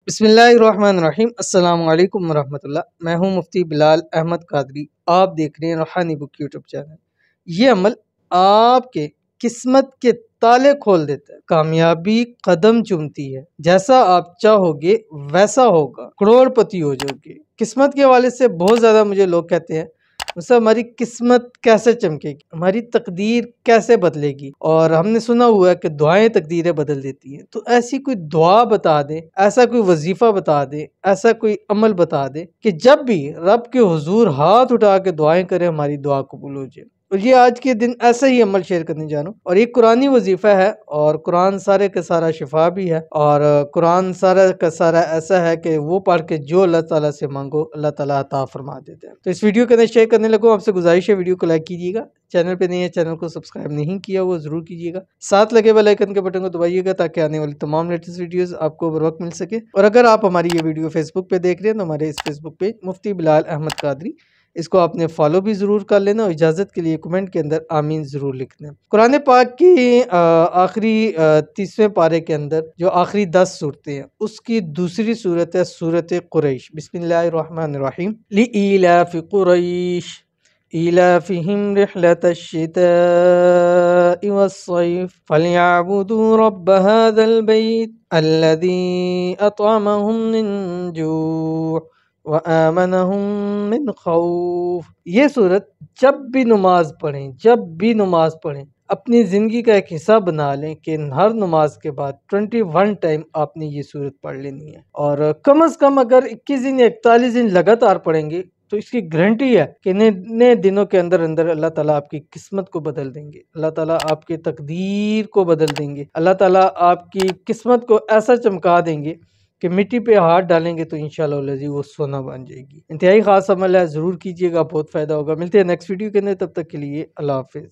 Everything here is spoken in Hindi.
बिस्मिल्लाहिर्रहमानिर्रहीम अस्सलाम वालेकुम रहमतुल्लाह। मैं हूं मुफ्ती बिलाल अहमद कादरी। आप देख रहे हैं रूहानी बुक यूट्यूब चैनल। ये अमल आपके किस्मत के ताले खोल देता है। कामयाबी कदम चूमती है, जैसा आप चाहोगे वैसा होगा, करोड़पति हो जाओगे। किस्मत के हवाले से बहुत ज़्यादा मुझे लोग कहते हैं मुझसे हमारी किस्मत कैसे चमकेगी, हमारी तकदीर कैसे बदलेगी। और हमने सुना हुआ है कि दुआएं तकदीरें बदल देती हैं। तो ऐसी कोई दुआ बता दे, ऐसा कोई वजीफा बता दे, ऐसा कोई अमल बता दे कि जब भी रब के हुजूर हाथ उठा के दुआएं करें हमारी दुआ कबूल हो जाए। और ये आज के दिन ऐसा ही अमल शेयर करने जा रहा हूँ। और एक कुरानी वजीफा है और कुरान सारे का सारा शिफा भी है। और कुरान सारा का सारा ऐसा है कि वो पढ़ के जो अल्लाह ताला से मांगो अल्लाह ताला अता फरमा देते हैं। तो इस वीडियो के अंदर शेयर करने लगूँ, आपसे गुजारिश है वीडियो को लाइक कीजिएगा। चैनल पे नहीं है, चैनल को सब्सक्राइब नहीं किया वो जरूर कीजिएगा। साथ लगे बेल आइकन के बटन को दबाइएगा ताकि आने वाली तमाम लेटेस्ट वीडियोस आपको बर वक्त मिल सके। और अगर आप हमारी ये वीडियो फेसबुक पे देख रहे हैं तो हमारे इस फेसबुक पेज मुफ्ती बिलाल अहमद कादरी, इसको आपने फॉलो भी ज़रूर कर लेना। और इजाज़त के लिए कमेंट के अंदर आमीन ज़रूर लिखना। कुरान पाक की आखिरी 30वें पारे के अंदर जो आखिरी 10 सूरतें हैं उसकी दूसरी सूरत है सूरत कुरैश। बिस्मिल्लाहिर्रहमानिर्रहीम। लिईलाफि कुरैश ईलाफिहिम रिहलतश शिताइ वस्सैफ फलयअबुदू रब्ब हाज़ल बैत अल्लज़ी अतअमहुम मिन जू' व आमनहुम मिन खौफ। ये सूरत जब भी नमाज पढ़ें अपनी ज़िंदगी का एक हिस्सा बना लें कि हर नमाज के बाद 21 टाइम आपने ये सूरत पढ़ लेनी है। और कम से कम अगर 21 दिन या 41 दिन लगातार पढ़ेंगे तो इसकी गारंटी है कि नए दिनों के अंदर अंदर अल्लाह ताला आपकी किस्मत को बदल देंगे, अल्लाह ताला आपकी तकदीर को बदल देंगे, अल्लाह ताला आपकी किस्मत को ऐसा चमका देंगे कि मिट्टी पे हाथ डालेंगे तो इंशाअल्लाह लजी वो सोना बन जाएगी। इंतहाई खास अमल है, ज़रूर कीजिएगा, बहुत फ़ायदा होगा। मिलते हैं नेक्स्ट वीडियो के अंदर, तब तक के लिए अल्लाह हाफिज़।